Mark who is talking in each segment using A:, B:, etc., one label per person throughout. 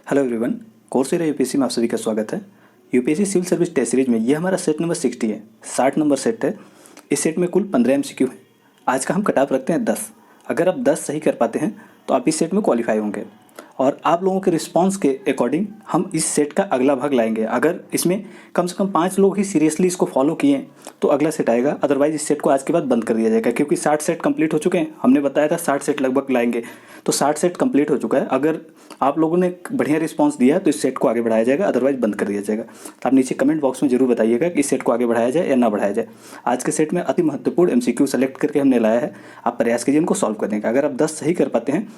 A: Hello everyone, Coursera UPSC में आप सभी का स्वागत है। UPSC civil service test series में ये हमारा सेट नंबर 60 है। 60 नंबर सेट है। इस सेट में कुल 15 एमसीक्यू है। आज का हम कट ऑफ रखते हैं 10। अगर आप 10 सही कर पाते हैं तो आप इस सेट में क्वालिफाई होंगे और आप लोगों के रिस्पांस के अकॉर्डिंग हम इस सेट का अगला भाग लाएंगे। अगर इसमें कम से कम 5 लोग ही सीरियसली इसको फॉलो किए तो अगला सेट आएगा, अदरवाइज इस सेट को आज के बाद बंद कर दिया जाएगा, क्योंकि 60 सेट कंप्लीट हो चुके हैं। हमने बताया था 60 सेट लगभग लाएंगे, तो 60 सेट कंप्लीट हो चुका है। अगर आप लोगों ने बढ़िया रिस्पांस दिया तो इस सेट को आगे बढ़ाया जाएगा, अदरवाइज बंद कर दिया जाएगा। तो आप नीचे कमेंट बॉक्स में जरूर बताइएगा कि इस सेट को आगे बढ़ाया जाए या ना बढ़ाया जाए। आज के सेट में अति महत्वपूर्ण एमसीक्यू सेलेक्ट करके हमने लाया है। आप प्रयास कीजिए इनको सॉल्व करने का। अगर आप 10 सही कर पाते हैं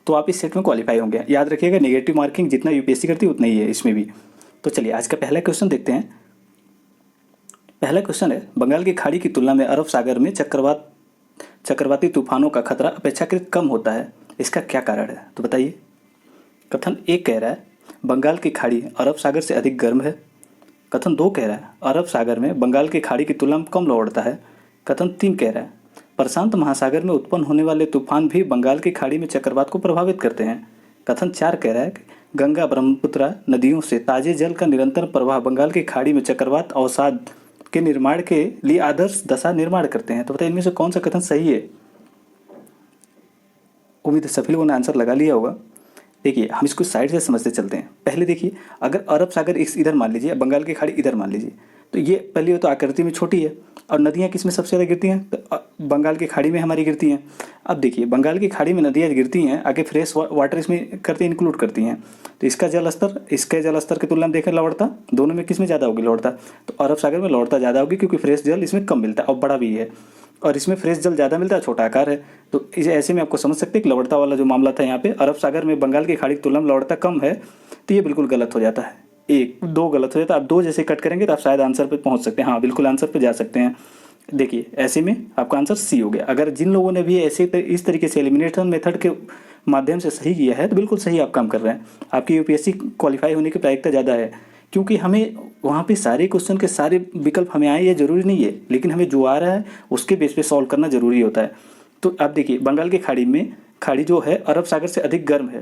A: तो आप इस सेट में क्वालिफाई होंगे। याद रखिएगा, नेगेटिव मार्किंग जितना यूपीएससी करती है उतना ही है इसमें भी। तो चलिए आज का पहला क्वेश्चन देखते हैं। पहला क्वेश्चन है, बंगाल की खाड़ी की तुलना में अरब सागर में चक्रवाती तूफानों का खतरा अपेक्षाकृत कम होता है, इसका क्या कारण है? तो बताइए। कथन एक कह रहा है बंगाल की खाड़ी अरब सागर से अधिक गर्म है। कथन दो कह रहा है अरब सागर में बंगाल की खाड़ी की तुलना में कम लौटता है। कथन तीन कह रहा है प्रशांत महासागर में उत्पन्न होने वाले तूफान भी बंगाल की खाड़ी में चक्रवात को प्रभावित करते हैं। कथन चार कह रहा है कि गंगा ब्रह्मपुत्र नदियों से ताजे जल का निरंतर प्रवाह बंगाल की खाड़ी में चक्रवात अवसाद के निर्माण के लिए आदर्श दशा निर्माण करते हैं। तो बताइए इनमें से कौन सा कथन सही है? उम्मीद है सभी लोगों ने आंसर लगा लिया होगा। देखिए हम इसको साइड से समझते चलते हैं। पहले देखिए, अगर अरब सागर इधर मान लीजिए, बंगाल की खाड़ी इधर मान लीजिए, तो ये पहले तो आकृति में छोटी है और नदियाँ किस में सबसे ज़्यादा गिरती हैं? तो बंगाल की खाड़ी में हमारी गिरती हैं। अब देखिए बंगाल की खाड़ी में नदियाँ गिरती हैं, आगे फ्रेश वाटर इसमें करती इंक्लूड करती हैं, तो इसके जल स्तर की तुलना में देखें लौटता दोनों में किस में ज़्यादा होगी? लौटता। तो अरब सागर में लौटता ज़्यादा होगी क्योंकि फ्रेश जल इसमें कम मिलता है और बड़ा भी है, और इसमें फ्रेश जल ज़्यादा मिलता है, छोटा आकार है। तो इसे ऐसे में आपको समझ सकते हैं कि लवड़ता वाला जो मामला था यहाँ पे, अरब सागर में बंगाल की खाड़ी की तुलना में लवड़ता कम है, तो ये बिल्कुल गलत हो जाता है। एक दो गलत हो जाता है। आप दो जैसे कट करेंगे तो आप शायद आंसर पे पहुँच सकते हैं। हाँ बिल्कुल आंसर पे जा सकते हैं। देखिए ऐसे में आपका आंसर सी हो गया। अगर जिन लोगों ने भी ऐसे इस तरीके से एलिमिनेशन मेथड के माध्यम से सही किया है तो बिल्कुल सही आप काम कर रहे हैं। आपकी यूपीएससी क्वालिफाई होने की प्रायिकता ज़्यादा है, क्योंकि हमें वहाँ पे सारे क्वेश्चन के सारे विकल्प हमें आए ये ज़रूरी नहीं है, लेकिन हमें जो आ रहा है उसके बेस पे सॉल्व करना ज़रूरी होता है। तो आप देखिए बंगाल की खाड़ी जो है अरब सागर से अधिक गर्म है,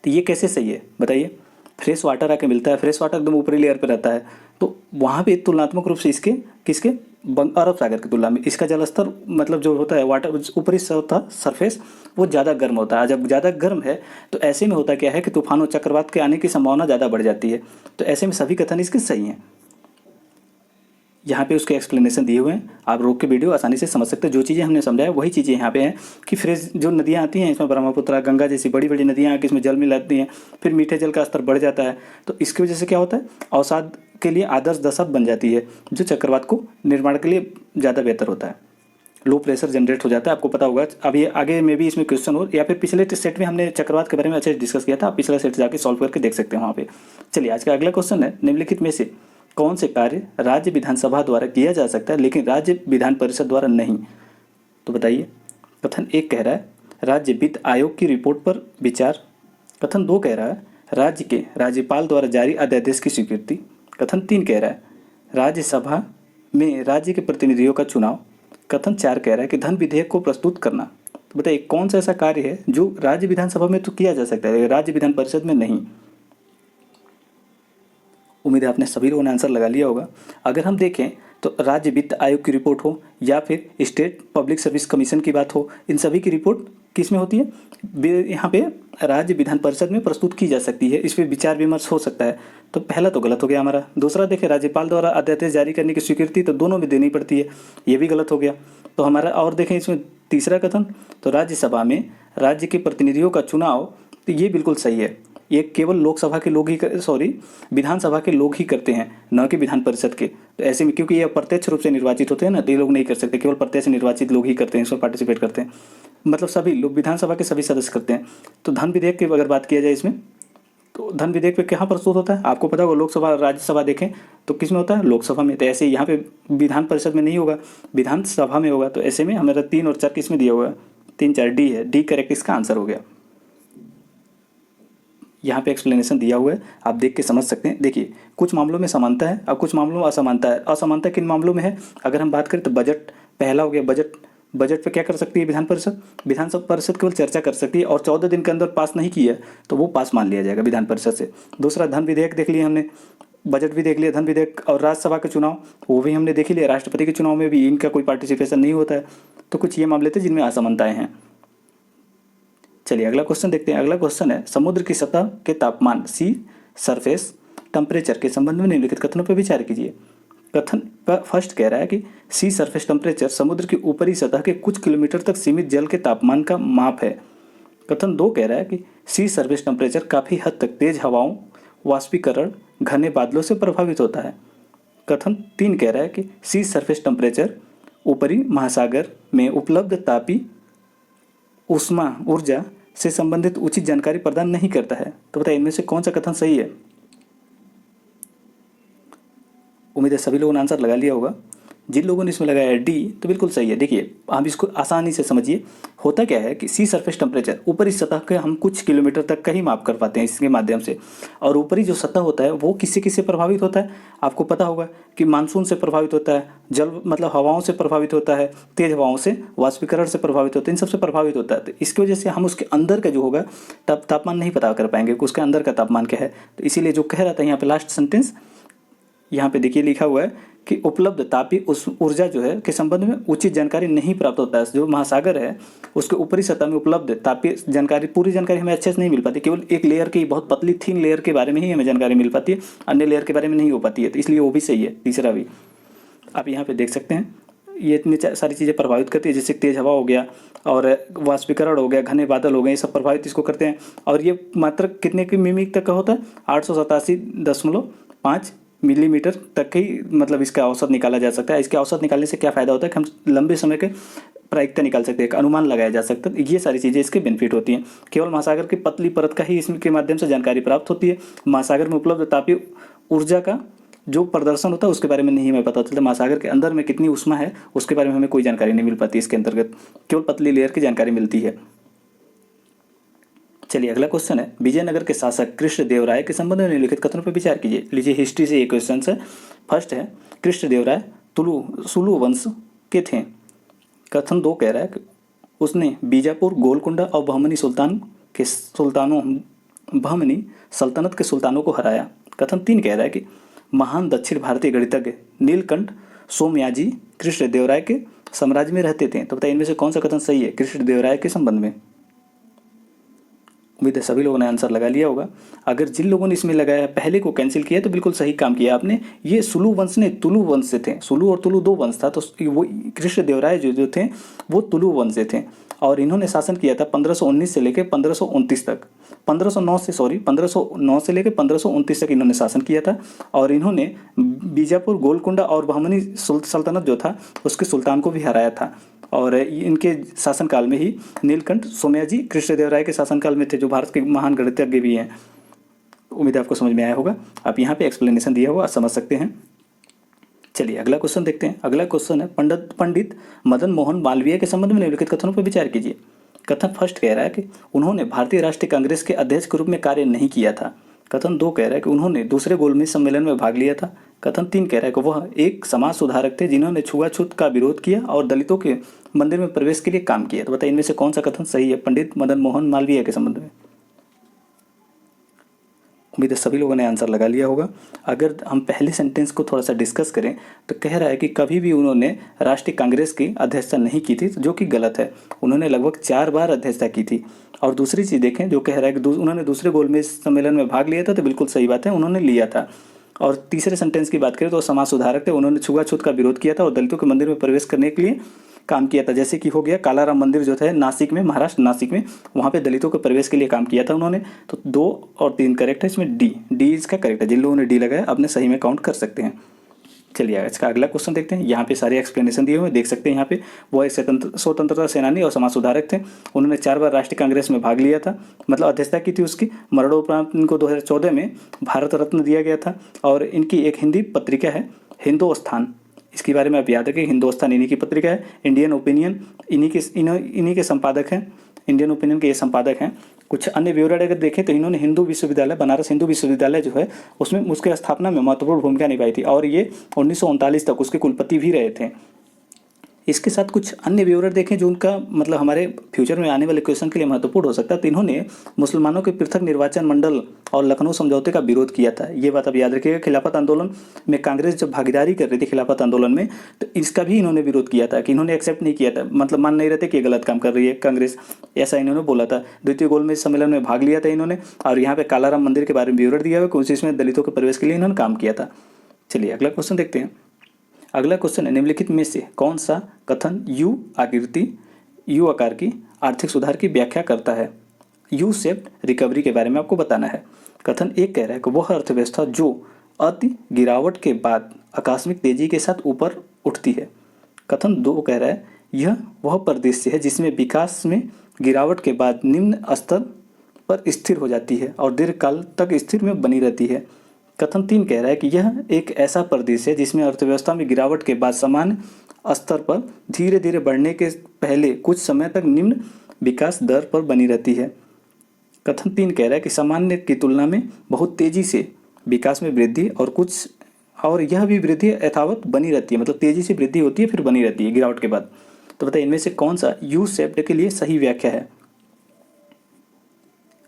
A: तो ये कैसे सही है बताइए? फ्रेश वाटर आके मिलता है, फ्रेश वाटर एकदम ऊपरी लेयर पे रहता है, तो वहाँ पे तुलनात्मक रूप से किसके अरब सागर की तुलना में इसका जलस्तर मतलब जो होता है वाटर ऊपरी होता सरफेस वो ज़्यादा गर्म होता है। जब ज़्यादा गर्म है तो ऐसे में होता क्या है कि तूफान और चक्रवात के आने की संभावना ज़्यादा बढ़ जाती है। तो ऐसे में सभी कथन इसके सही हैं। यहाँ पे उसके एक्सप्लेनेशन दिए हुए हैं, आप रोक के वीडियो आसानी से समझ सकते हैं। जो चीज़ें हमने समझाया वही चीज़ें यहाँ पे हैं कि फ्रेश जो नदियाँ आती हैं इसमें ब्रह्मपुत्र गंगा जैसी बड़ी बड़ी नदियाँ आके इसमें जल मिलाती हैं, फिर मीठे जल का स्तर बढ़ जाता है, तो इसकी वजह से क्या होता है अवसाद के लिए आदर्श दशा बन जाती है, जो चक्रवात को निर्माण के लिए ज़्यादा बेहतर होता है। लो प्रेशर जनरेट हो जाता है, आपको पता होगा। अब ये आगे में भी इसमें क्वेश्चन हो, या फिर पिछले सेट में हमने चक्रवात के बारे में अच्छे डिस्कस किया था, आप पिछला सेट जाके सॉल्व करके देख सकते हैं वहाँ पे। चलिए आज का अगला क्वेश्चन है, निम्नलिखित में से कौन से कार्य राज्य विधानसभा द्वारा किया जा सकता है लेकिन राज्य विधान परिषद द्वारा नहीं? तो बताइए। कथन एक कह रहा है राज्य वित्त आयोग की रिपोर्ट पर विचार। कथन दो कह रहा है राज्य के राज्यपाल द्वारा जारी अध्यादेश की स्वीकृति। कथन तीन कह रहा है राज्यसभा में राज्य के प्रतिनिधियों का चुनाव। कथन चार कह रहा है कि धन विधेयक को प्रस्तुत करना। तो बताइए कौन सा ऐसा कार्य है जो राज्य विधानसभा में तो किया जा सकता है राज्य विधान परिषद में नहीं? उम्मीद है आपने सभी लोगों ने आंसर लगा लिया होगा। अगर हम देखें तो राज्य वित्त आयोग की रिपोर्ट हो या फिर स्टेट पब्लिक सर्विस कमीशन की बात हो, इन सभी की रिपोर्ट किस में होती है? यहाँ पे राज्य विधान परिषद में प्रस्तुत की जा सकती है, इस पर विचार विमर्श हो सकता है। तो पहला तो गलत हो गया हमारा। दूसरा देखें राज्यपाल द्वारा अध्यादेश जारी करने की स्वीकृति, तो दोनों में देनी पड़ती है, ये भी गलत हो गया। तो हमारा और देखें इसमें तीसरा कथन, तो राज्यसभा में राज्य के प्रतिनिधियों का चुनाव, तो ये बिल्कुल सही है। ये केवल लोकसभा के लोग ही विधानसभा के लोग ही करते हैं, न कि विधान परिषद के। तो ऐसे में क्योंकि ये प्रत्यक्ष रूप से निर्वाचित होते हैं ना, तो ये लोग नहीं कर सकते, केवल प्रत्यक्ष निर्वाचित लोग ही करते हैं, इसमें पार्टिसिपेट करते हैं, मतलब सभी लोग विधानसभा के सभी सदस्य करते हैं। तो धन विधेयक की अगर बात किया जाए इसमें, तो धन विधेयक पे कहाँ प्रस्तुत होता है? आपको पता होगा लोकसभा राज्यसभा देखें तो किस में होता है? लोकसभा में। तो ऐसे यहाँ पे विधान परिषद में नहीं होगा, विधानसभा में होगा। तो ऐसे में हमारा 3 और 4 किस में दिया हुआ है? 3 4 डी है, डी करेक्ट इसका आंसर हो गया। यहाँ पे एक्सप्लेनेशन दिया हुआ है, आप देख के समझ सकते हैं। देखिए कुछ मामलों में समानता है और कुछ मामलों में असमानता है। असमानता किन मामलों में है? अगर हम बात करें तो बजट पहला हो गया, बजट बजट पे क्या कर सकती है विधान परिषद? विधान परिषद केवल चर्चा कर सकती है और 14 दिन के अंदर पास नहीं किया तो वो पास मान लिया जाएगा विधान परिषद से। दूसरा, धन विधेयक देख लिया हमने, बजट भी देख लिया, धन विधेयक और राज्यसभा के चुनाव वो भी हमने देख ही लिया। राष्ट्रपति के चुनाव में भी इनका कोई पार्टिसिपेशन नहीं होता है। तो कुछ ये मामले थे जिनमें असमानताएं हैं। चलिए अगला क्वेश्चन देखते हैं। अगला क्वेश्चन है समुद्र की सतह के तापमान सी सरफेस टेम्परेचर के संबंध में निम्नलिखित कथनों पर विचार कीजिए। कथन फर्स्ट कह रहा है कि सी सरफेस टेम्परेचर समुद्र की ऊपरी सतह के कुछ किलोमीटर तक सीमित जल के तापमान का माप है। कथन 2 कह रहा है कि सी सरफेस टेम्परेचर काफ़ी हद तक तेज हवाओं, वाष्पीकरण, घने बादलों से प्रभावित होता है। कथन 3 कह रहा है कि सी सरफेस टेम्परेचर ऊपरी महासागर में उपलब्ध तापी ऊष्मा ऊर्जा से संबंधित उचित जानकारी प्रदान नहीं करता है। तो बताइए इनमें से कौन सा कथन सही है? उम्मीद है सभी लोगों ने आंसर लगा लिया होगा। जिन लोगों ने इसमें लगाया डी तो बिल्कुल सही है। देखिए हम इसको आसानी से समझिए। होता क्या है कि सी सरफेस टेम्परेचर ऊपरी सतह के हम कुछ किलोमीटर तक का ही माप कर पाते हैं इसके माध्यम से, और ऊपरी जो सतह होता है वो किससे किससे प्रभावित होता है? आपको पता होगा कि मानसून से प्रभावित होता है, जल मतलब हवाओं से प्रभावित होता है, तेज हवाओं से, वाष्पीकरण से प्रभावित होता है, इन सबसे प्रभावित होता है। तो इसकी वजह से हम उसके अंदर का जो होगा तापमान नहीं पता कर पाएंगे कि उसके अंदर का तापमान क्या है। तो इसीलिए जो कह रहा था यहाँ पे लास्ट सेंटेंस यहाँ पे देखिए लिखा हुआ है कि उपलब्ध तापीय उस ऊर्जा जो है के संबंध में उचित जानकारी नहीं प्राप्त होता है। जो महासागर है उसके ऊपरी सतह में उपलब्ध तापीय जानकारी, पूरी जानकारी हमें अच्छे से नहीं मिल पाती। केवल एक लेयर की, बहुत पतली थीन लेयर के बारे में ही हमें जानकारी मिल पाती है, अन्य लेयर के बारे में नहीं हो पाती है। तो इसलिए वो भी सही है, तीसरा भी। आप यहाँ पे देख सकते हैं ये इतनी सारी चीज़ें प्रभावित करती है, जैसे तेज हवा हो गया और वाष्पीकरण हो गया, घने बादल हो गए, ये सब प्रभावित इसको करते हैं। और ये मात्र कितने की मिमी तक का होता है? 887.5 मिलीमीटर तक ही मतलब इसका औसत निकाला जा सकता है। इसके औसत निकालने से क्या फ़ायदा होता है कि हम लंबे समय के प्रायिकता निकाल सकते हैं, अनुमान लगाया जा सकता है। ये सारी चीज़ें इसके बेनिफिट होती हैं। केवल महासागर की पतली परत का ही इसके माध्यम से जानकारी प्राप्त होती है। महासागर में उपलब्ध तापीय ऊर्जा का जो प्रदर्शन होता है उसके बारे में नहीं हमें पता चलता। महासागर के अंदर में कितनी ऊष्मा है उसके बारे में हमें कोई जानकारी नहीं मिल पाती। इसके अंतर्गत केवल पतली लेयर की जानकारी मिलती है। चलिए अगला क्वेश्चन है विजयनगर के शासक कृष्णदेवराय के संबंध में निम्नलिखित कथनों पर विचार कीजिए। लीजिए हिस्ट्री से ये क्वेश्चन है। फर्स्ट है कृष्णदेवराय सुलू वंश के थे। कथन 2 कह रहा है कि उसने बीजापुर, गोलकुंडा और बहमनी सल्तनत के सुल्तानों को हराया। कथन 3 कह रहा है कि महान दक्षिण भारतीय गणितज्ञ नीलकंठ सोमयाजी कृष्णदेवराय के साम्राज्य में रहते थे। तो बताइए इनमें से कौन सा कथन सही है कृष्णदेवराय के संबंध में? उम्मीद है सभी लोगों ने आंसर लगा लिया होगा। अगर जिन लोगों ने इसमें लगाया पहले को कैंसिल किया तो बिल्कुल सही काम किया आपने। ये सुलू वंश ने तुलु वंश से थे। सुलू और तुलु 2 वंश था, तो वो कृष्णदेवराय जो थे वो तुलु वंश से थे और इन्होंने शासन किया था 1519 से लेकर 1529 तक। 1509 से लेकर 1529 तक इन्होंने शासन किया था और इन्होंने बीजापुर, गोलकुंडा और बहमनी सल्तनत जो था उसके सुल्तान को भी हराया था। और इनके शासनकाल में ही नीलकंठ सोमयाजी कृष्णदेवराय के शासनकाल में थे, जो भारत के महान गणितज्ञ भी हैं। उम्मीद है आपको समझ में आया होगा। आप यहाँ पे एक्सप्लेनेशन दिया हुआ समझ सकते हैं। चलिए अगला क्वेश्चन देखते हैं। अगला क्वेश्चन है पंडित मदन मोहन मालवीय के संबंध में निम्नलिखित कथनों पर विचार कीजिए। कथन फर्स्ट कह रहा है कि उन्होंने भारतीय राष्ट्रीय कांग्रेस के अध्यक्ष के रूप में कार्य नहीं किया था। कथन 2 कह रहा है कि उन्होंने दूसरे गोलमेज सम्मेलन में भाग लिया था। कथन 3 कह रहा है कि वह एक समाज सुधारक थे जिन्होंने छुआछूत का विरोध किया और दलितों के मंदिर में प्रवेश के लिए काम किया। तो बताइए इनमें से कौन सा कथन सही है पंडित मदन मोहन मालवीय के संबंध में? उम्मीद है सभी लोगों ने आंसर लगा लिया होगा। अगर हम पहले सेंटेंस को थोड़ा सा डिस्कस करें तो कह रहा है कि कभी भी उन्होंने राष्ट्रीय कांग्रेस की अध्यक्षता नहीं की थी, जो कि गलत है। उन्होंने लगभग 4 बार अध्यक्षता की थी। और दूसरी चीज़ देखें, जो कह रहा है कि उन्होंने दूसरे गोलमेज सम्मेलन में भाग लिया था, तो बिल्कुल सही बात है, उन्होंने लिया था। और तीसरे सेंटेंस की बात करें तो समाज सुधारक थे, उन्होंने छुआछूत का विरोध किया था और दलितों के मंदिर में प्रवेश करने के लिए काम किया था। जैसे कि हो गया कालाराम मंदिर जो है नासिक में, महाराष्ट्र नासिक में, वहाँ पे दलितों के प्रवेश के लिए काम किया था उन्होंने। तो 2 और 3 करेक्ट है, इसमें डी इसका करेक्ट है। जिन लोगों ने डी लगाया अपने सही में काउंट कर सकते हैं। चलिए इसका अगला क्वेश्चन देखते हैं। यहाँ पे सारे एक्सप्लेनेशन दिए हुए देख सकते हैं। यहाँ पे वो एक स्वतंत्रता सेनानी और समाज सुधारक थे। उन्होंने 4 बार राष्ट्रीय कांग्रेस में भाग लिया था, मतलब अध्यक्षता की थी उसकी। मरणोपरांत इनको 2014 में भारत रत्न दिया गया था। और इनकी एक हिंदी पत्रिका है हिंदुस्तान, इसके बारे में आप याद रखें, हिंदुस्तान इन्हीं की पत्रिका है। इंडियन ओपिनियन इन्हीं के संपादक हैं, इंडियन ओपिनियन के ये संपादक हैं। कुछ अन्य विवरण अगर देखें तो इन्होंने हिंदू विश्वविद्यालय, बनारस हिंदू विश्वविद्यालय जो है उसमें उसके स्थापना में महत्वपूर्ण भूमिका निभाई थी और ये 1939 तक उसके कुलपति भी रहे थे। इसके साथ कुछ अन्य विवरण देखें जो उनका मतलब हमारे फ्यूचर में आने वाले क्वेश्चन के लिए महत्वपूर्ण हो सकता है। तो इन्होंने मुसलमानों के पृथक निर्वाचन मंडल और लखनऊ समझौते का विरोध किया था। ये बात आप याद रखिएगा। खिलाफत आंदोलन में कांग्रेस जब भागीदारी कर रही थी खिलाफत आंदोलन में, तो इसका भी इन्होंने विरोध किया था कि इन्होंने एक्सेप्ट नहीं किया था, मतलब मान नहीं रहे थे कि ये गलत काम कर रही है कांग्रेस, ऐसा इन्होंने बोला था। द्वितीय गोलमेज सम्मेलन में भाग लिया था इन्होंने, और यहाँ पे कालाराम मंदिर के बारे में विवरण दिया हुआ कि इसमें दलितों के प्रवेश के लिए इन्होंने काम किया था। चलिए अगला क्वेश्चन देखते हैं। अगला क्वेश्चन है, निम्नलिखित में से कौन सा कथन यू आकार की आर्थिक सुधार की व्याख्या करता है? यू शेप्ड रिकवरी के बारे में आपको बताना है। कथन एक कह रहा है कि वह अर्थव्यवस्था जो अति गिरावट के बाद आकस्मिक तेजी के साथ ऊपर उठती है। कथन दो कह रहा है यह वह परिदृश्य है जिसमें विकास में गिरावट के बाद निम्न स्तर पर स्थिर हो जाती है और दीर्घकाल तक स्थिर में बनी रहती है। कथन तीन कह रहा है कि यह एक ऐसा परिदृश्य है जिसमें अर्थव्यवस्था में गिरावट के बाद सामान्य स्तर पर धीरे धीरे बढ़ने के पहले कुछ समय तक निम्न विकास दर पर बनी रहती है। कथन तीन कह रहा है कि सामान्य की तुलना में बहुत तेजी से विकास में वृद्धि और यह भी वृद्धि यथावत बनी रहती है, मतलब तेजी से वृद्धि होती है फिर बनी रहती है गिरावट के बाद। तो बताइए इनमें से कौन सा यू शेप्ड के लिए सही व्याख्या है?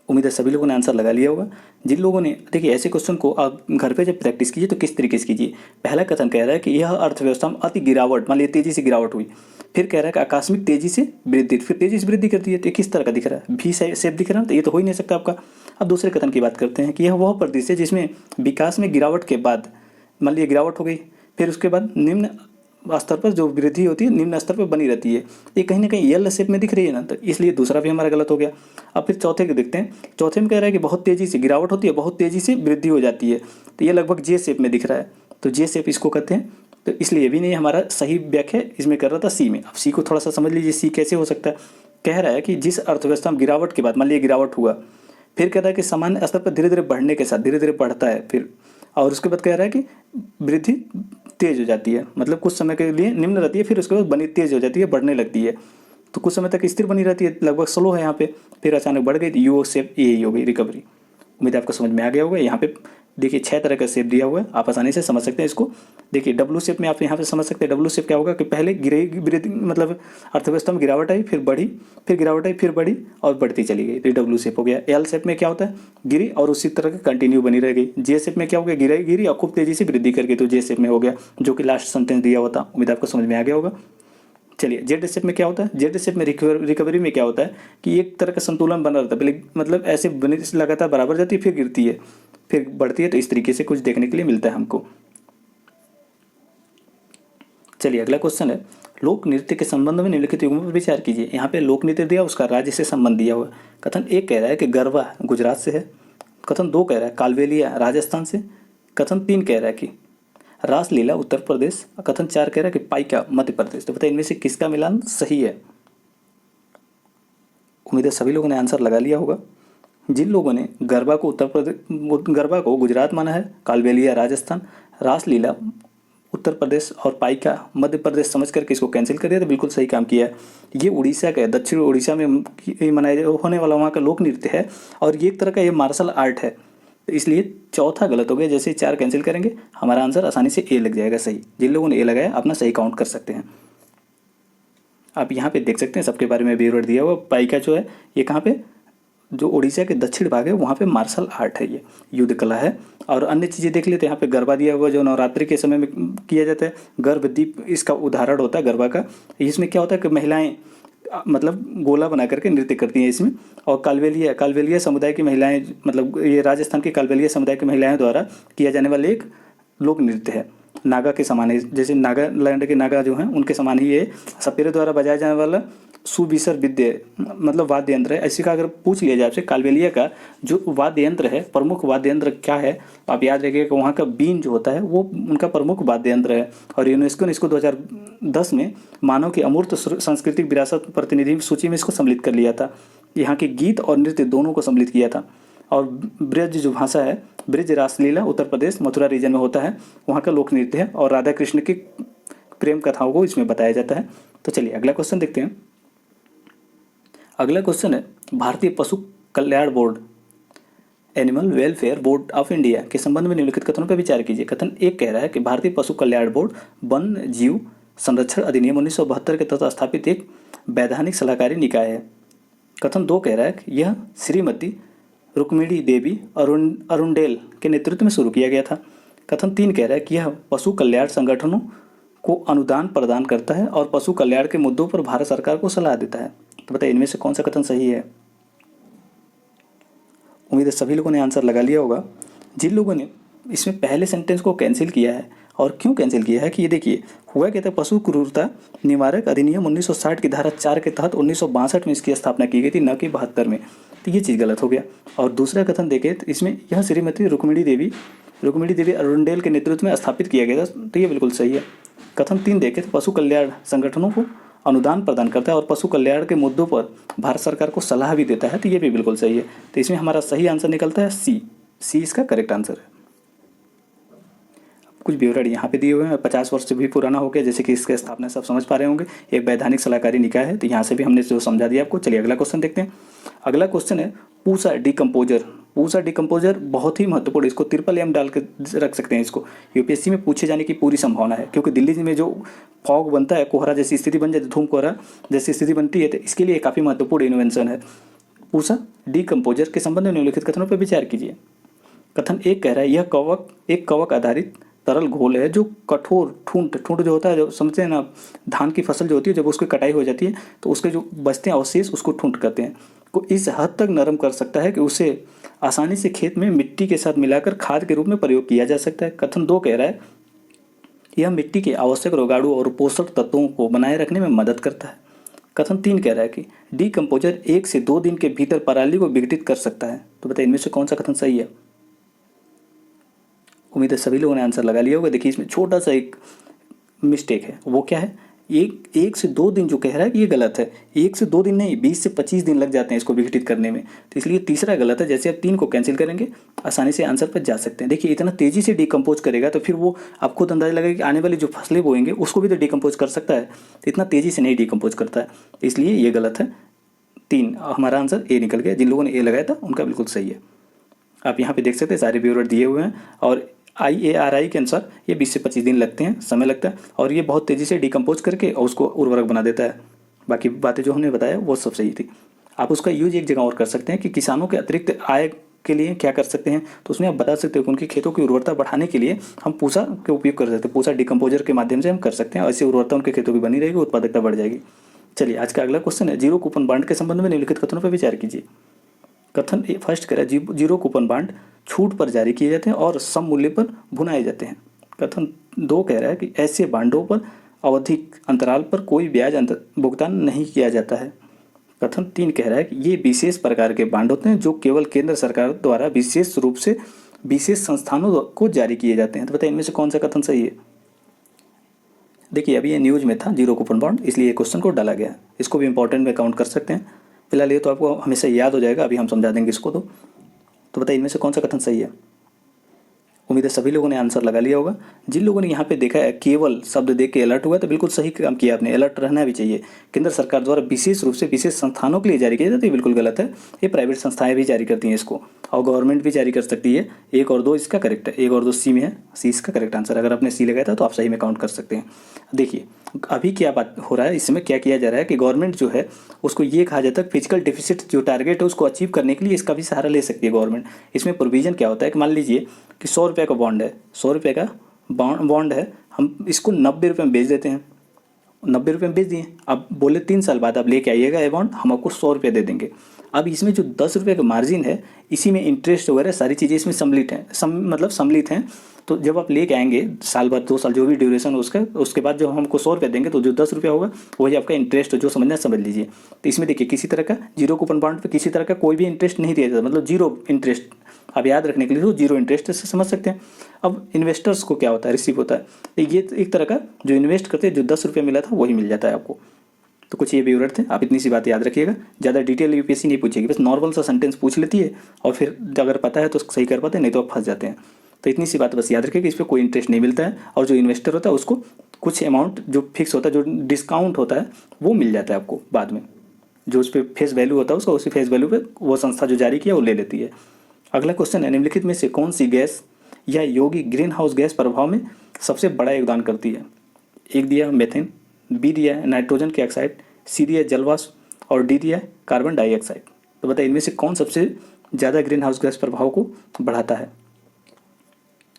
A: उम्मीद है सभी लोगों ने आंसर लगा लिया होगा। जिन लोगों ने, देखिए ऐसे क्वेश्चन को आप घर पे जब प्रैक्टिस कीजिए तो किस तरीके से कीजिए। पहला कथन कह रहा है कि यह अर्थव्यवस्था में अति गिरावट, मान लीजिए तेजी से गिरावट हुई, फिर कह रहा है कि आकस्मिक तेजी से वृद्धि, फिर तेजी से वृद्धि करती है। तो किस तरह का दिख रहा है? भी शेप दिख रहा है, तो ये तो हो ही नहीं सकता आपका। अब दूसरे कथन की बात करते हैं कि यह वह परिदृश्य है जिसमें विकास में गिरावट के बाद, मान लीजिए गिरावट हो गई, फिर उसके बाद निम्न स्तर पर जो वृद्धि होती है निम्न स्तर पर बनी रहती है। ये कहीं ना कहीं एल शेप में दिख रही है ना, तो इसलिए दूसरा भी हमारा गलत हो गया। अब फिर चौथे को देखते हैं। चौथे में कह रहा है कि बहुत तेजी से गिरावट होती है, बहुत तेजी से वृद्धि हो जाती है, तो ये लगभग जे शेप में दिख रहा है, तो जे शेप इसको कहते हैं। तो इसलिए भी नहीं हमारा सही व्याख्या इसमें कर रहा था सी में। अब सी को थोड़ा सा समझ लीजिए, सी कैसे हो सकता है। कह रहा है कि जिस अर्थव्यवस्था में गिरावट के बाद, मान लीजिए गिरावट हुआ, फिर कह रहा है कि सामान्य स्तर पर धीरे धीरे बढ़ने के साथ धीरे धीरे बढ़ता है फिर, और उसके बाद कह रहा है कि वृद्धि तेज हो जाती है, मतलब कुछ समय के लिए निम्न रहती है, फिर उसके बाद बनी तेज हो जाती है, बढ़ने लगती है। तो कुछ समय तक स्थिर बनी रहती है, लगभग स्लो है यहाँ पे, फिर अचानक बढ़ गई, यू शेप यही हो गई रिकवरी। उम्मीद आपको समझ में आ गया होगा। यहाँ पे देखिए 6 तरह का शेप दिया हुआ है, आप आसानी से समझ सकते हैं इसको। देखिए डब्लू शेप में आप यहाँ पे समझ सकते हैं। डब्लू शेप क्या होगा कि पहले गिरे मतलब अर्थव्यवस्था में गिरावट आई, फिर बढ़ी, फिर गिरावट आई, फिर बढ़ी और बढ़ती चली गई, तो ये डब्लू शेप हो गया। एल शेप में क्या होता है? गिरी और उसी तरह का कंटिन्यू बनी रह गई। जे शेप में क्या हो गया? गिरी और खूब तेजी से वृद्धि करके, तो जे शेप में हो गया, जो कि लास्ट सेंटेंस दिया हुआ था। उम्मीद आपको समझ में आ गया होगा। चलिए जेड शेप में क्या होता है? जेड शेप में रिकवरी में क्या होता है कि एक तरह का संतुलन बना रहता है, पहले मतलब ऐसे बनी लगातार बराबर जाती है, फिर गिरती है, फिर बढ़ती है, तो इस तरीके से कुछ देखने के लिए मिलता है हमको। चलिए अगला क्वेश्चन है, लोक नृत्य के संबंध में निम्नलिखित युग्मों पर विचार कीजिए। यहाँ पे लोक नृत्य दिया, उसका राज्य से संबंध दिया हुआ। कथन एक कह रहा है कि गरबा गुजरात से है। कथन दो कह रहा है कालबेलिया राजस्थान से। कथन तीन कह रहा है कि रासलीला उत्तर प्रदेश। कथन चार कह रहा है कि पाइका मध्य प्रदेश। तो बताइए इनमें से किसका मिलान सही है? उम्मीद है सभी लोगों ने आंसर लगा लिया होगा। जिन लोगों ने गरबा को गुजरात माना है, कालबेलिया राजस्थान, रासलीला उत्तर प्रदेश और पाइका मध्य प्रदेश समझ करके इसको कैंसिल कर दिया, तो बिल्कुल सही काम किया है। ये उड़ीसा का है, दक्षिण उड़ीसा में मनाया होने वाला वहाँ का लोक नृत्य है, और ये एक तरह का ये मार्शल आर्ट है। तो इसलिए चौथा गलत हो गया। जैसे 4 कैंसिल करेंगे हमारा आंसर आसानी से ए लग जाएगा सही। जिन लोगों ने ए लगाया अपना सही काउंट कर सकते हैं। आप यहाँ पे देख सकते हैं सबके बारे में विवरण दिया हुआ। पाइका जो है ये कहाँ पे, जो उड़ीसा के दक्षिण भाग है वहाँ पे मार्शल आर्ट है, ये युद्ध कला है। और अन्य चीज़ें देख लेते हैं। यहाँ पे गरबा दिया हुआ जो नवरात्रि के समय में किया जाता है। गर्भदीप इसका उदाहरण होता है गरबा का। इसमें क्या होता है कि महिलाएं मतलब गोला बना करके नृत्य करती हैं इसमें। और कालबेलिया समुदाय की महिलाएं, मतलब ये राजस्थान के कालबेलिया समुदाय की महिलाएं द्वारा किया जाने वाले एक लोक नृत्य है। नागा के समान है, जैसे नागालैंड के नागा जो हैं उनके समान ही ये सपेरे द्वारा बजाया जाने वाला सुविसर विद्य मतलब वाद्य यंत्र है। इसी का अगर पूछ लिया जाए आपसे कालबेलिया का जो वाद्य यंत्र है, प्रमुख वाद्य यंत्र क्या है, तो आप याद रखिएगा कि वहाँ का बीन जो होता है वो उनका प्रमुख वाद्य यंत्र है। और यूनेस्को ने इसको 2010 में मानव की अमूर्त सांस्कृतिक विरासत प्रतिनिधि सूची में इसको सम्मिलित कर लिया था। यहाँ के गीत और नृत्य दोनों को सम्मिलित किया था। और ब्रज जो भाषा है, ब्रज रासलीला उत्तर प्रदेश मथुरा रीजन में होता है, वहाँ का लोक नृत्य है। और राधा कृष्ण की प्रेम कथाओं को इसमें बताया जाता है। तो चलिए अगला क्वेश्चन देखते हैं। अगला क्वेश्चन है, भारतीय पशु कल्याण board animal welfare board of India के संबंध में निम्नलिखित कथनों पर विचार कीजिए। कथन एक कह रहा है कि भारतीय पशु कल्याण बोर्ड वन्य जीव संरक्षण अधिनियम 1972 के तहत स्थापित एक वैधानिक सलाहकारी निकाय है। कथन 2 कह रहा है कि यह श्रीमती रुक्मिणी देवी अरुंडेल के नेतृत्व में शुरू किया गया था। कथन 3 कह रहा है कि यह पशु कल्याण संगठनों को अनुदान प्रदान करता है और पशु कल्याण के मुद्दों पर भारत सरकार को सलाह देता है। तो बताइए इनमें से कौन सा कथन सही है। उम्मीद है सभी लोगों ने आंसर लगा लिया होगा। जिन लोगों ने इसमें पहले सेंटेंस को कैंसिल किया है, और क्यों कैंसिल किया है कि ये देखिए हुआ क्या था, पशु क्रूरता निवारक अधिनियम 1960 की धारा 4 के तहत 1962 में इसकी स्थापना की गई थी, न कि 72 में। तो ये चीज़ गलत हो गया। और दूसरा कथन देखें तो इसमें यह श्रीमती रुक्मिणी देवी अरुंडेल के नेतृत्व में स्थापित किया गया था, तो ये बिल्कुल सही है। कथन 3 देखें तो पशु कल्याण संगठनों को अनुदान प्रदान करता है और पशु कल्याण के मुद्दों पर भारत सरकार को सलाह भी देता है, तो ये भी बिल्कुल सही है। तो इसमें हमारा सही आंसर निकलता है सी इसका करेक्ट आंसर है। कुछ विवरण यहाँ पे दिए हुए हैं। 50 वर्ष से भी पुराना हो गया, जैसे कि इसकी स्थापना सब समझ पा रहे होंगे, एक वैधानिक सलाहकारी निकाय है। तो यहाँ से भी हमने जो समझा दिया आपको। चलिए अगला क्वेश्चन देखते हैं। अगला क्वेश्चन है पूसा डिकम्पोजर बहुत ही महत्वपूर्ण, इसको ट्रिपल M डाल के रख सकते हैं। इसको यूपीएससी में पूछे जाने की पूरी संभावना है, क्योंकि दिल्ली में जो फॉग बनता है, कोहरा जैसी स्थिति बन जाती है, धूम कोहरा जैसी स्थिति बनती है, तो इसके लिए काफ़ी महत्वपूर्ण इन्वेंशन है। पूसा डिकम्पोजर के संबंध में निम्नलिखित कथनों पर विचार कीजिए। कथन 1 कह रहा है यह एक कवक आधारित तरल घोल है जो कठोर ठूंठ जो होता है, जो समझते हैं ना, धान की फसल जो होती है जब उसकी कटाई हो जाती है तो उसके जो बचते हैं अवशेष उसको ठूंठ कहते हैं, को इस हद तक नरम कर सकता है कि उसे आसानी से खेत में मिट्टी के साथ मिलाकर खाद के रूप में प्रयोग किया जा सकता है। कथन 2 कह रहा है यह मिट्टी के आवश्यक रोगाणु और पोषक तत्वों को बनाए रखने में मदद करता है। कथन 3 कह रहा है कि डिकम्पोजर 1 से 2 दिन के भीतर पराली को विघटित कर सकता है। तो बताइए इनमें से कौन सा कथन सही है। उम्मीद है सभी लोगों ने आंसर लगा लिया होगा। देखिए इसमें छोटा सा एक मिस्टेक है, वो क्या है, एक से 2 दिन जो कह रहा है कि ये गलत है। 1 से 2 दिन नहीं, 20 से 25 दिन लग जाते हैं इसको विघटित करने में, तो इसलिए तीसरा गलत है। जैसे आप 3 को कैंसिल करेंगे आसानी से आंसर पर जा सकते हैं। देखिए इतना तेज़ी से डिकम्पोज करेगा तो फिर वो आप खुद अंदाजा लगेगा कि आने वाली जो फसलें बोएंगे उसको भी तो डिकम्पोज कर सकता है, तो इतना तेज़ी से नहीं डिकम्पोज करता है, इसलिए ये गलत है। 3 हमारा आंसर ए निकल गया। जिन लोगों ने ए लगाया था उनका बिल्कुल सही है। आप यहाँ पे देख सकते हैं सारे विवरण दिए हुए हैं, और IARI के अनुसार ये 20 से 25 दिन लगते हैं, समय लगता है, और ये बहुत तेज़ी से डिकम्पोज करके और उसको उर्वरक बना देता है। बाकी बातें जो हमने बताया वो सब सही थी। आप उसका यूज एक जगह और कर सकते हैं कि किसानों के अतिरिक्त आय के लिए क्या कर सकते हैं, तो उसमें आप बता सकते हो कि उनकी खेतों की उर्वरता बढ़ाने के लिए हम पूसा के उपयोग कर सकते हैं। पूसा डिकम्पोजर के माध्यम से हम कर सकते हैं, ऐसी उर्वरता उनके खेतों की बनी रहेगी, उत्पादकता बढ़ जाएगी। चलिए आज का अगला क्वेश्चन है जीरो कूपन बॉन्ड के संबंध में निम्नलिखित कथनों पर विचार कीजिए। कथन फर्स्ट कह रहा है जीरो कूपन बॉन्ड छूट पर जारी किए जाते हैं और सम मूल्य पर भुनाए जाते हैं। कथन 2 कह रहा है कि ऐसे बांडों पर आवधिक अंतराल पर कोई ब्याज भुगतान नहीं किया जाता है। कथन 3 कह रहा है कि ये विशेष प्रकार के बांड होते हैं जो केवल केंद्र सरकार द्वारा विशेष रूप से विशेष संस्थानों को जारी किए जाते हैं। तो बताइए इनमें से कौन सा कथन सही है। देखिए अभी ये न्यूज़ में था जीरो कूपन बॉन्ड, इसलिए क्वेश्चन को डाला गया। इसको भी इंपॉर्टेंट में काउंट कर सकते हैं। फिलहाल ये तो आपको हमेशा याद हो जाएगा, अभी हम समझा देंगे इसको। तो बताइए इनमें से कौन सा कथन सही है। उम्मीद है सभी लोगों ने आंसर लगा लिया होगा। जिन लोगों ने यहाँ पे देखा है केवल शब्द देख के अलर्ट हुआ, तो बिल्कुल सही काम किया आपने, अलर्ट रहना भी चाहिए। केंद्र सरकार द्वारा विशेष रूप से विशेष संस्थानों के लिए जारी किया जाता है, बिल्कुल गलत है। ये प्राइवेट संस्थाएं भी जारी करती हैं इसको, और गवर्नमेंट भी जारी कर सकती है। 1 और 2 इसका करेक्ट है, 1 और 2 सी में है, सी इसका करेक्ट आंसर। अगर आपने सी लगाया था तो आप सही में काउंट कर सकते हैं। देखिए अभी क्या बात हो रहा है, इसमें क्या किया जा रहा है कि गवर्नमेंट जो है उसको ये कहा जाता है फिजिकल डिफिसिट जो टारगेट है उसको अचीव करने के लिए इसका भी सहारा ले सकती है गवर्नमेंट। इसमें प्रोविजन क्या होता है कि मान लीजिए कि 100 रुपये का बॉन्ड है, 100 रुपये का बॉन्ड है, हम इसको 90 रुपये में बेच देते हैं, 90 रुपये में बेच दिए। अब बोले 3 साल बाद आप लेके आइएगा ये बॉन्ड, हम आपको 100 रुपये दे देंगे। अब इसमें जो 10 रुपये का मार्जिन है, इसी में इंटरेस्ट वगैरह सारी चीज़ें इसमें सम्मिलित हैं, सम्मिलित हैं। तो जब आप लेके आएंगे साल भर 2 साल जो भी ड्यूरेशन उसका, उसके बाद जो हमको 100 रुपये देंगे, तो जो 10 रुपया होगा वही आपका इंटरेस्ट जो समझना समझ लीजिए। तो इसमें देखिए किसी तरह का जीरो कूपन बॉन्ड पे किसी तरह का कोई भी इंटरेस्ट नहीं दिया जाता, मतलब जीरो इंटरेस्ट। आप याद रखने के लिए तो जीरो इंटरेस्ट से समझ सकते हैं। अब इन्वेस्टर्स को क्या होता है, रिसीव होता है, तो ये एक तरह का जो इन्वेस्ट करते हैं जो 10 रुपये मिला था वही मिल जाता है आपको। तो कुछ ये विवरण थे, आप इतनी सी बात याद रखिएगा। ज़्यादा डिटेल यूपीएससी नहीं पूछेगी, बस नॉर्मल सा सेंटेंस पूछ लेती है और फिर अगर पता है तो सही कर पाते हैं, नहीं तो आप फंस जाते हैं। तो इतनी सी बात बस याद रखिए कि इस पर कोई इंटरेस्ट नहीं मिलता है, और जो इन्वेस्टर होता है उसको कुछ अमाउंट जो फिक्स होता है, जो डिस्काउंट होता है वो मिल जाता है आपको बाद में, जो उस पर फेस वैल्यू होता है उसका उसी फेस वैल्यू पे वो संस्था जो जारी किया वो ले लेती है। अगला क्वेश्चन है निम्नलिखित में से कौन सी गैस या यौगिक ग्रीन हाउस गैस प्रभाव में सबसे बड़ा योगदान करती है। एक दिया है मेथेन, बी दिया है नाइट्रोजन के ऑक्साइड, सी दिया है जलवाष्प और डी दिया है कार्बन डाइऑक्साइड। तो बताइए इनमें से कौन सबसे ज़्यादा ग्रीन हाउस गैस प्रभाव को बढ़ाता है,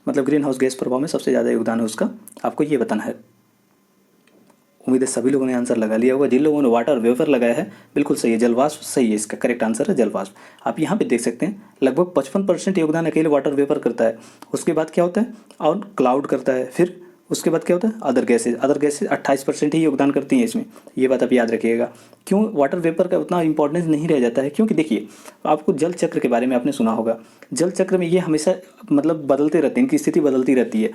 A: मतलब ग्रीन हाउस गैस प्रभाव में सबसे ज़्यादा योगदान है उसका, आपको ये बताना है। उम्मीद है सभी लोगों ने आंसर लगा लिया होगा। जिन लोगों ने वाटर वेपर लगाया है बिल्कुल सही है, जलवाष्प सही है, इसका करेक्ट आंसर है जलवाष्प। आप यहाँ पे देख सकते हैं लगभग 55% योगदान अकेले वाटर वेपर करता है। उसके बाद क्या होता है, और क्लाउड करता है, फिर उसके बाद क्या होता है अदर गैसेज 28% ही योगदान करती हैं इसमें। ये बात आप याद रखिएगा। क्यों वाटर वेपर का उतना इंपॉर्टेंस नहीं रह जाता है, क्योंकि देखिए आपको जल चक्र के बारे में आपने सुना होगा, जल चक्र में ये हमेशा मतलब बदलते रहते हैं, इनकी स्थिति बदलती रहती है।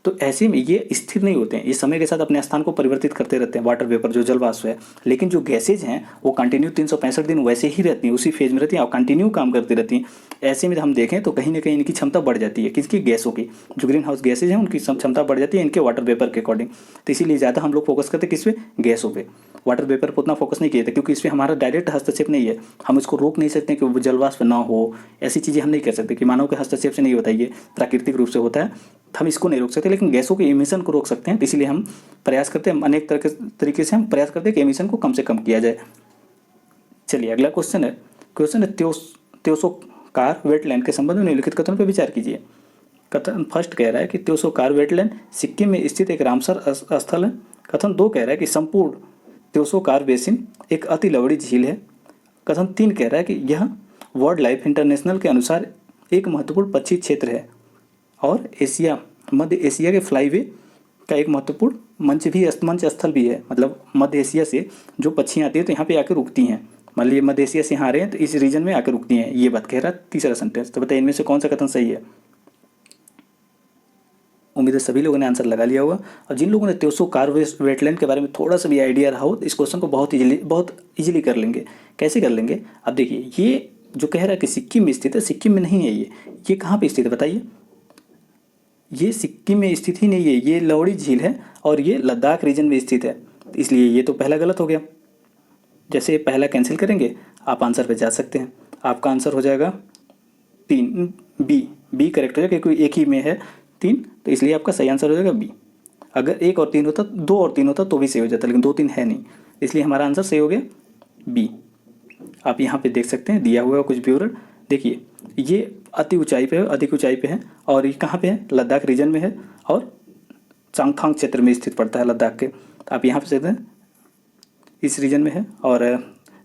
A: तो ऐसे में ये स्थिर नहीं होते हैं, ये समय के साथ अपने स्थान को परिवर्तित करते रहते हैं वाटर वेपर जो जलवाष्प है। लेकिन जो गैसेज हैं वो कंटिन्यू 365 दिन वैसे ही रहती हैं, उसी फेज में रहती हैं और कंटिन्यू काम करती रहती हैं। ऐसे में हम देखें तो कहीं ना कहीं इनकी क्षमता बढ़ जाती है, किसकी, गैसों की। जो ग्रीन हाउस गैसेज हैं उनकी क्षमता बढ़ जाती है इनके वाटर वेपर के अकॉर्डिंग। तो इसीलिए ज़्यादा हम लोग फोकस करते हैं किस पे, गैसों पे। वाटर वेपर पर उतना फोकस नहीं किया था क्योंकि इसमें हमारा डायरेक्ट हस्तक्षेप नहीं है, हम इसको रोक नहीं सकते कि वो जलवाष्प ना हो, ऐसी चीज़ें हम नहीं कर सकते कि मानव के हस्तक्षेप से नहीं होता, ये प्राकृतिक रूप से होता है, हम इसको नहीं रोक सकते। लेकिन गैसों के एमिशन को रोक सकते हैं, तो इसीलिए हम प्रयास करते हैं, अनेक तरीके से हम प्रयास करते हैं कि एमिशन को कम से कम किया जाए। चलिए अगला क्वेश्चन है त्योसोकार वेटलैंड के संबंध में निम्नलिखित कथनों पर विचार कीजिए। कथन फर्स्ट कह रहा है कि त्योसोकार वेटलैंड सिक्किम में स्थित एक रामसर स्थल है। कथन 2 कह रहा है कि संपूर्ण त्योसोकार बेसिन एक अति लवड़ी झील है। कथन 3 कह रहा है कि यह वर्ल्ड लाइफ इंटरनेशनल के अनुसार एक महत्वपूर्ण पक्षी क्षेत्र है और मध्य एशिया के फ्लाईवे का एक महत्वपूर्ण मंच स्थल भी है। मतलब मध्य एशिया से जो पक्षियाँ आती हैं तो यहाँ पे आकर रुकती हैं, मान लीजिए मध्य एशिया से यहाँ आ रहे हैं तो इस रीजन में आकर रुकती हैं, ये बात कह रहा है तीसरा सेंटेंस। तो बताइए इनमें से कौन सा कथन सही है। उम्मीद है सभी लोगों ने आंसर लगा लिया होगा। और जिन लोगों ने त्योसोकार वेटलैंड के बारे में थोड़ा सा भी आइडिया रहा हो तो इस क्वेश्चन को बहुत इजीली कर लेंगे। कैसे कर लेंगे, अब देखिए ये जो कह रहा है कि सिक्किम में स्थित है, सिक्किम में नहीं है ये कहाँ पे स्थित है बताइए। ये सिक्किम में स्थित ही नहीं है, ये लोहड़ी झील है और ये लद्दाख रीजन में स्थित है, इसलिए ये तो पहला गलत हो गया। जैसे पहला कैंसिल करेंगे आप आंसर पे जा सकते हैं। आपका आंसर हो जाएगा 3, बी करेक्ट हो जाएगा क्योंकि एक ही में है 3, तो इसलिए आपका सही आंसर हो जाएगा बी। अगर 1 और 3 होता, 2 और 3 होता तो भी सही हो जाता, लेकिन 2 3 है नहीं, इसलिए हमारा आंसर सही हो गया बी। आप यहाँ पे देख सकते हैं दिया हुआ कुछ ब्यूरर, देखिए ये अधिक ऊंचाई पे है और ये कहाँ पे है, लद्दाख रीजन में है और चांगथांग क्षेत्र में स्थित पड़ता है लद्दाख के। आप यहाँ पे सकते हैं इस रीजन में है और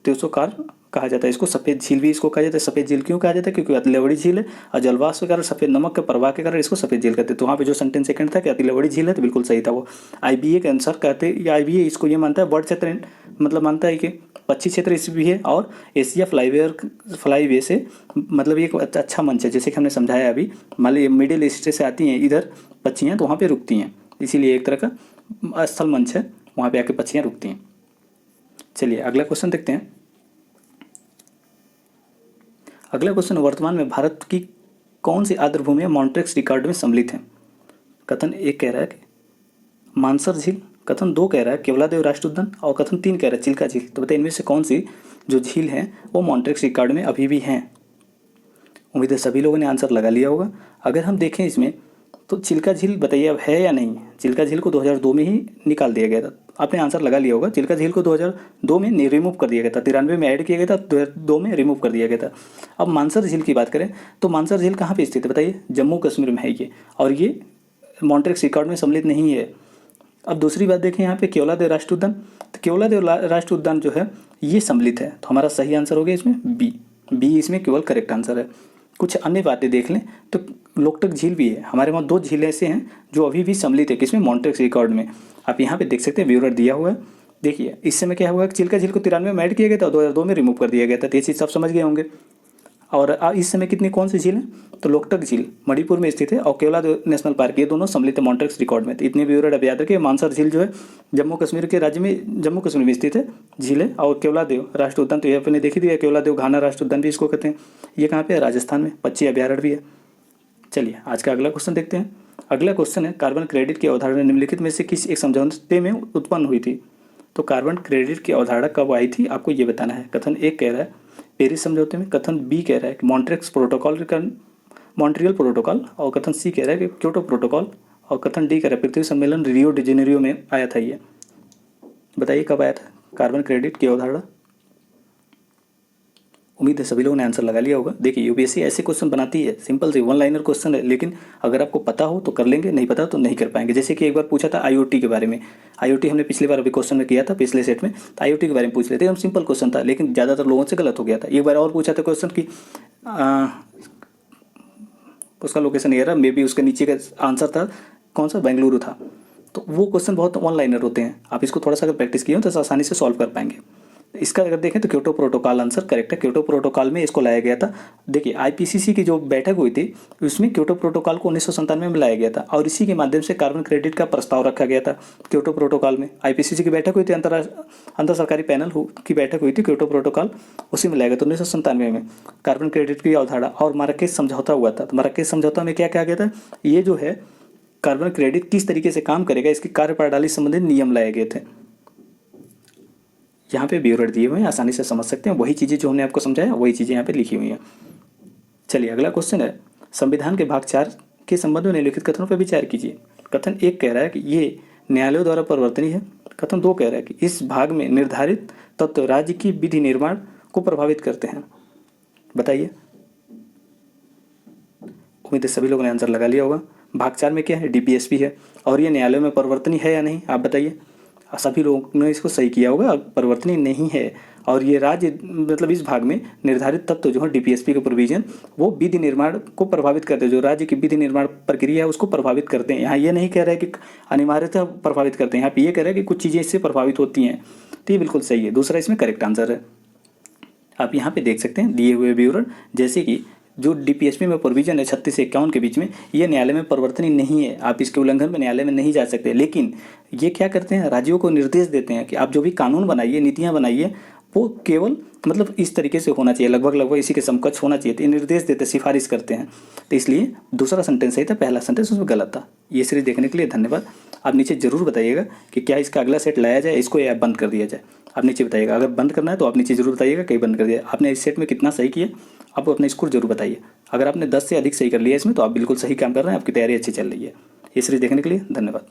A: त्योसोकार कहा जाता है इसको, सफ़ेद झील भी इसको कहा जाता है। सफ़ेद झील क्यों कहा जाता है, क्योंकि अति लवड़ी झील है और जलवाष्प के कारण सफ़ेद नमक के प्रवाह के कारण इसको सफ़ेद झील कहते हैं। तो वहाँ पे जो सेंटेंस सेकंड था कि अति लवड़ी झील है तो बिल्कुल सही था वो। IBA के अनुसार कहते हैं, या IBA इसको ये मानता है वर्ड क्षेत्र, मतलब मानता है कि पश्चिमी क्षेत्र इस भी है और एशिया फ्लाईवे से मतलब ये एक अच्छा मंच है। जैसे कि हमने समझाया अभी, मान लीजिए मिडिल ईस्ट से आती हैं इधर पक्षियाँ तो वहाँ पर रुकती हैं, इसीलिए एक तरह का स्थल मंच है, वहाँ पर आके पक्षियाँ रुकती हैं। चलिए अगला क्वेश्चन देखते हैं। अगला क्वेश्चन, वर्तमान में भारत की कौन सी आर्द्र भूमि मॉन्ट्रेक्स रिकॉर्ड में सम्मिलित है। कथन 1 कह रहा है कि मानसर झील, कथन 2 कह रहा है केवलादेव राष्ट्रीय उद्यान और कथन 3 कह रहा है चिल्का झील। तो बताइए इनमें से कौन सी जो झील है वो मॉन्ट्रेक्स रिकॉर्ड में अभी भी हैं। उम्मीद है सभी लोगों ने आंसर लगा लिया होगा। अगर हम देखें इसमें तो चिल्का झील बताइए अब है या नहीं। चिल्का झील को 2002 में ही निकाल दिया गया था, आपने आंसर लगा लिया होगा। चिल्का झील को 2002 में रिमूव कर दिया गया था, 93 में ऐड किया गया था, 2002 में रिमूव कर दिया गया था। अब मानसर झील की बात करें तो मानसर झील कहाँ पे स्थित है बताइए, जम्मू कश्मीर में है ये, और ये मॉन्ट्रेक्स रिकॉर्ड में सम्मिलित नहीं है। अब दूसरी बात देखें यहाँ पे केवलादेव राष्ट्रीय उद्यान, तो केवलादेव राष्ट्रीय उद्यान जो है ये सम्मिलित है, तो हमारा सही आंसर हो गया इसमें बी इसमें केवल करेक्ट आंसर है। कुछ अन्य बातें देख लें तो लोकटक झील भी है, हमारे वहाँ 2 झीलें ऐसे हैं जो अभी भी सम्मिलित है किसमें, मॉन्ट्रेक्स रिकॉर्ड में। आप यहाँ पे देख सकते हैं व्यूअर दिया हुआ है। देखिए इस समय क्या हुआ कि चिल्का झील को 93 में ऐड किया गया था, 2002 में रिमूव कर दिया गया था, तो ये चीज़ सब समझ गए होंगे। और इस समय कितनी कौन सी झील है, तो लोकटक झील मणिपुर में स्थित है और केवलादेव नेशनल पार्क, ये दोनों सम्मिलित है मॉन्ट्रेक्स रिकॉर्ड में। तो इतने व्यूअर अब याद रखिए। मानसर झील जो है जम्मू कश्मीर के राज्य में, जम्मू कश्मीर में स्थित है झील है, और केवलादेव राष्ट्रीय उद्यान तो ये अपने देख ही दिया, केवलादेव घाना राष्ट्रीय उद्यान भी इसको कहते हैं। ये कहाँ पे है, राजस्थान में, पक्षी अभ्यारण्य भी है। चलिए आज का अगला क्वेश्चन देखते हैं। अगला क्वेश्चन है कार्बन क्रेडिट की अवधारणा निम्नलिखित में से किस एक समझौते में उत्पन्न हुई थी। तो कार्बन क्रेडिट की अवधारणा कब आई थी आपको ये बताना है। कथन 1 कह रहा है पेरिस समझौते में, कथन बी कह रहा है कि मॉन्ट्रियल प्रोटोकॉल, और कथन सी कह रहा है कि क्योटो प्रोटोकॉल, और कथन डी कह रहा है पृथ्वी सम्मेलन रियो डी जेनेरियो में आया था ये। बताइए कब आया था कार्बन क्रेडिट की अवधारणा। उम्मीद है सभी लोगों ने आंसर लगा लिया होगा। देखिए यूपीएससी ऐसे क्वेश्चन बनाती है, सिंपल से वन लाइनर क्वेश्चन है, लेकिन अगर आपको पता हो तो कर लेंगे, नहीं पता तो नहीं कर पाएंगे। जैसे कि एक बार पूछा था आईओटी के बारे में, आईओटी हमने पिछली बार अभी क्वेश्चन में किया था पिछले सेट में, तो आईओटी के बारे में पूछ लेते हम, सिंपल क्वेश्चन था लेकिन ज़्यादातर लोगों से गलत हो गया था। एक बार और पूछा था क्वेश्चन की उसका लोकेशन ये रहा, मे बी उसके नीचे का आंसर था कौन सा, बेंगलुरु था। तो वो क्वेश्चन बहुत वन लाइनर होते हैं, आप इसको थोड़ा सा अगर प्रैक्टिस किए हो तो आसानी से सॉल्व कर पाएंगे। इसका अगर देखें तो क्योटो प्रोटोकॉल आंसर करेक्ट है, क्योटो प्रोटोकॉल में इसको लाया गया था। देखिए आईपीसीसी की जो बैठक हुई थी उसमें क्योटो प्रोटोकॉल को 1997 में लाया गया था और इसी के माध्यम से कार्बन क्रेडिट का प्रस्ताव रखा गया था। क्योटो प्रोटोकॉल में आईपीसीसी की बैठक हुई थी, अंतर सरकारी पैनल की बैठक हुई थी, क्योटो प्रोटोकॉल उसी में लाया गया था 1997 में कार्बन क्रेडिट की अवधारणा। और माराकेच समझौता हुआ था, तो माराकेच समझौता में क्या कहा गया था, ये जो है कार्बन क्रेडिट किस तरीके से काम करेगा इसकी कार्यप्रणाली संबंधित नियम लाए गए थे। यहाँ पे विवरण दिए हुए हैं, आसानी से समझ सकते हैं, वही चीज़ें जो हमने आपको समझाया वही चीज़ें यहाँ पे लिखी हुई हैं। चलिए अगला क्वेश्चन है, संविधान के भाग 4 के संबंध में निम्नलिखित कथनों पर विचार कीजिए। कथन 1 कह रहा है कि ये न्यायालयों द्वारा परिवर्तनीय है। कथन 2 कह रहा है कि इस भाग में निर्धारित तत्व राज्य की विधि निर्माण को प्रभावित करते हैं। बताइए, उम्मीद है सभी लोगों ने आंसर लगा लिया होगा। भाग 4 में क्या है, डीपीएसपी है और ये न्यायालयों में परिवर्तनीय है या नहीं, आप बताइए। सभी लोगों ने इसको सही किया होगा, परिवर्तनीय नहीं है। और ये राज्य मतलब इस भाग में निर्धारित तत्व जो है डीपीएसपी के प्रोविजन वो विधि निर्माण को प्रभावित करते हैं, जो राज्य की विधि निर्माण प्रक्रिया है उसको प्रभावित करते हैं। यहाँ ये नहीं कह रहा है कि अनिवार्यतः प्रभावित करते हैं, यहाँ पे ये कह रहा है कि कुछ चीज़ें इससे प्रभावित होती हैं। तो ये बिल्कुल सही है, दूसरा इसमें करेक्ट आंसर है। आप यहाँ पे देख सकते हैं दिए हुए विवरण, जैसे कि जो डीपीएसपी में प्रोविजन है 36 से 51 के बीच में, ये न्यायालय में परिवर्तनीय नहीं है, आप इसके उल्लंघन में न्यायालय में नहीं जा सकते। लेकिन ये क्या करते हैं, राज्यों को निर्देश देते हैं कि आप जो भी कानून बनाइए, नीतियाँ बनाइए, वो केवल मतलब इस तरीके से होना चाहिए, लगभग इसी के समकक्ष होना चाहिए। तो ये निर्देश देते, सिफारिश करते हैं। तो इसलिए दूसरा सेंटेंस सही था, पहला सेंटेंस उसमें गलत था। ये सीरीज देखने के लिए धन्यवाद। आप नीचे जरूर बताइएगा कि क्या इसका अगला सेट लाया जाए, इसको या बंद कर दिया जाए। आप नीचे बताइएगा, अगर बंद करना है तो आप नीचे जरूर बताइएगा कहीं बंद कर दिया। आपने इस सेट में कितना सही किया आप अपने स्कोर जरूर बताइए। अगर आपने 10 से अधिक सही कर लिया इसमें तो आप बिल्कुल सही काम कर रहे हैं, आपकी तैयारी अच्छी चल रही है। ये सीरीज देखने के लिए धन्यवाद।